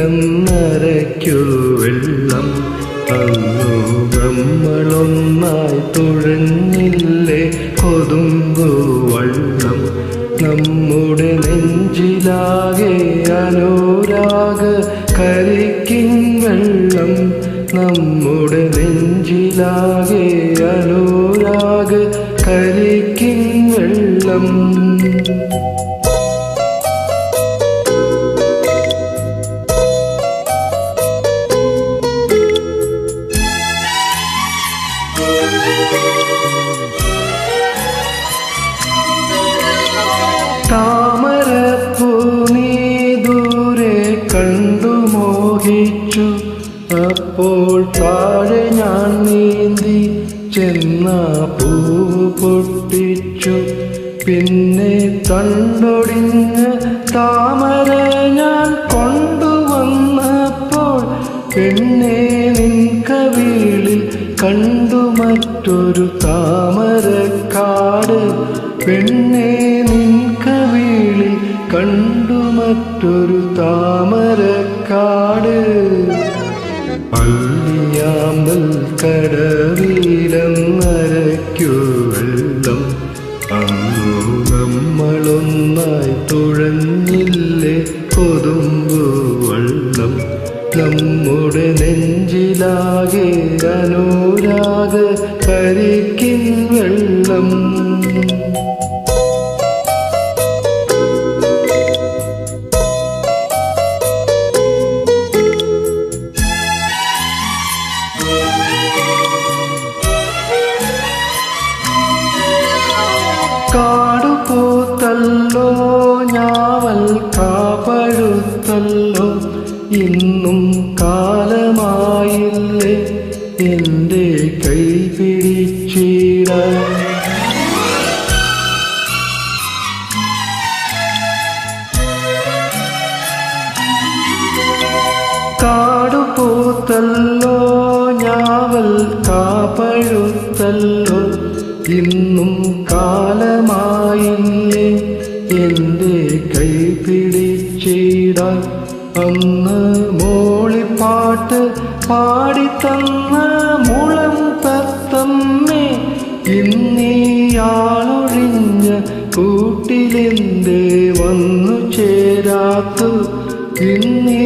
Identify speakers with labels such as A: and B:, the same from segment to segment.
A: കടവിലെന്നരയ്ക്കു വെള്ളം അന്നു നമ്മളൊന്നായി തുഴഞ്ഞില്ലേ കൊതുമ്പു വള്ളം നമ്മുടെ നെഞ്ചിലാകെ അനുരാഗ കരിക്കിൻ വെള്ളം നമ്മുടെ നെഞ്ചിലാകെ അനുരാഗ കരിക്കിൻ വെള്ളം താമരപ്പൂ നീ ദൂരെ കണ്ടു മോഹിച്ചു അപ്പോൾ താഴെ ഞാൻ നീന്തി ചെന്ന പൂവ് പൊട്ടിച്ചു പിന്നെ തണ്ടൊടിഞ്ഞ താമര ഞാൻ കൊണ്ടുവന്നപ്പോൾ പെണ്ണെ നിൻ കവിളിൽ കണ്ടു മറ്റൊരു താമരക്കാട് പെണ്ണെ നിൻ കവിളിൽ കണ്ടു മറ്റൊരു താമരക്കാട് അല്ലിയാമ്പൽ കടവിലെന്നരയ്ക്കു വെള്ളം അന്നു നമ്മളൊന്നായി തുഴഞ്ഞില്ലേ കൊതുമ്പു വള്ളം നമ്മുടെ നെഞ്ചിലാകെ അനുരാഗ കരിക്കിൻ വെള്ളം കാടുപൂത്തല്ലോ ഞാവൽ കാപ്പഴുത്തല്ലോ ഇന്നും കാലമായില്ലേ എൻ്റെ കൈ പിടിച്ചിടാൻ കാടുപൂത്തല്ലോ ഞാവൽ കാപ്പഴുത്തല്ലോ ഇന്നും കാലമായില്ലേ എൻ്റെ കൈ പിടിച്ചിടാൻ അന്ന് മോളിപ്പാട്ട് പാടിത്തന്ന മുളം തത്തമ്മേ ഇന്നീയാളൊഴിഞ്ഞ കൂട്ടിലെന്തേ വന്നു ചേരാത്തു ഇന്നീയാളൊഴിഞ്ഞ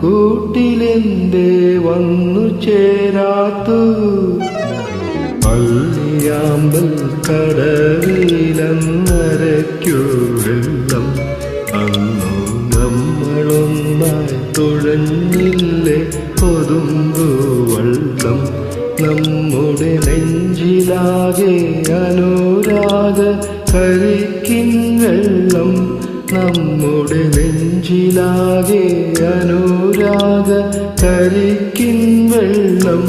A: കൂട്ടിലെന്തേ വന്നു ചേരാത്തു അല്ലിയാമ്പൽ കടവിലെന്നരയ്ക്കു വെള്ളം അന്നു നമ്മളൊന്നായി തുഴഞ്ഞില്ലേ കൊതുമ്പു വള്ളം നമ്മുടെ നെഞ്ചിലാകെ അനുരാഗ കരിക്കിൻ വെള്ളം നമ്മുടെ നെഞ്ചിലാകെ അനുരാഗ കരിക്കിൻ വെള്ളം